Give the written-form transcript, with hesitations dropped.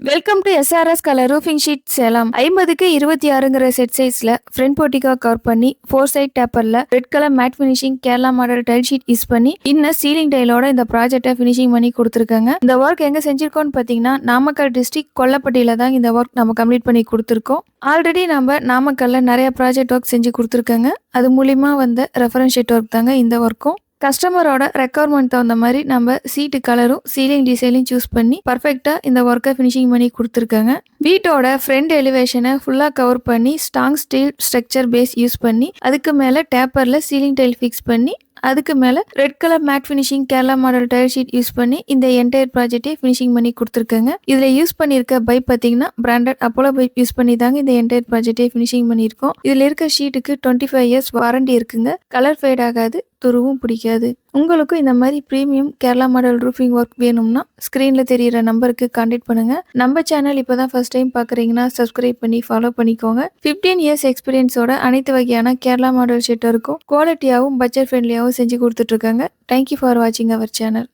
Welcome to SRS colour roofing sheet Salem. 50க்கு 26ங்கிற set சைஸ்ல ஃப்ரண்ட் போர்ட்டிகா கவர் பண்ணி 4 சைட் டேப்பர்ல red colour matte finishing Kerala model tile sheet use பண்ணி இன்னும் சீலிங் டைலோட இந்த ப்ராஜெக்டை ஃபினிஷிங் பண்ணி கொடுத்துருக்காங்க. இந்த ஒர்க் எங்க செஞ்சிருக்கோம்னு பாத்தீங்கன்னா நாமக்கல் டிஸ்ட்ரிக்ட் கொல்லப்பட்டியில தான் இந்த ஒர்க் நம்ம கம்ப்ளீட் பண்ணி கொடுத்துருக்கோம். ஆல்ரெடி நம்ம நாமக்கல்ல நிறைய ப்ராஜெக்ட் ஒர்க் செஞ்சு கொடுத்துருக்காங்க. அது மூலியமா வந்த ரெஃபரன்ஸ் ஷீட் ஒர்க் தாங்க இந்த ஒர்க்கும். கஸ்டமரோட ரெக்குவயர்மெண்ட் தகுந்த மாதிரி நம்ம சீட்டு கலரும் சீலிங் டிசைனையும் சூஸ் பண்ணி பர்ஃபெக்டா இந்த ஒர்க்கை ஃபினிஷிங் பண்ணி கொடுத்துருக்காங்க. வீட்டோட ஃப்ரண்ட் எலிவேஷனை ஃபுல்லாக கவர் பண்ணி strong steel structure base use பண்ணி அதுக்கு மேலே டேப்பரில் சீலிங் டைல் ஃபிக்ஸ் பண்ணி அதுக்கு மேலே red colour matte finishing Kerala model tile sheet use பண்ணி இந்த என்டையர் ப்ராஜெக்டை ஃபினிஷிங் பண்ணி கொடுத்துருக்காங்க. இதில் யூஸ் பண்ணியிருக்க பைப் பார்த்தீங்கன்னா பிராண்டட் அப்போலோ பைப் யூஸ் பண்ணி தாங்க இந்த என்டையர் ப்ராஜெக்டை ஃபினிஷிங் பண்ணியிருக்கோம். இதில் இருக்க ஷீட்டுக்கு 25 இயர்ஸ் வாரண்டி இருக்குங்க. கலர் ஃபேட் ஆகாது, துருவும் பிடிக்காது. உங்களுக்கும் இந்த மாதிரி premium Kerala model roofing work வேணும்னா ஸ்க்ரீனில் தெரியிற நம்பருக்கு கான்டாக்ட் பண்ணுங்க. நம்ம சேனல் இப்போ தான் ஃபர்ஸ்ட் டைம் பார்க்குறீங்கன்னா சப்ஸ்கிரைப் பண்ணி ஃபாலோ பண்ணிக்கோங்க. 15 இயர்ஸ் எக்ஸ்பீரியன்ஸோட அனைத்து வகையான கேரளா மாடல் ஷீட் இருக்கும் குவாலிட்டியாகவும் பட்ஜெட் ஃப்ரெண்ட்லியாகவும் செஞ்சு கொடுத்துட்ருக்காங்க. தேங்க்யூ ஃபார் வாட்சிங் அவர் சேனல்.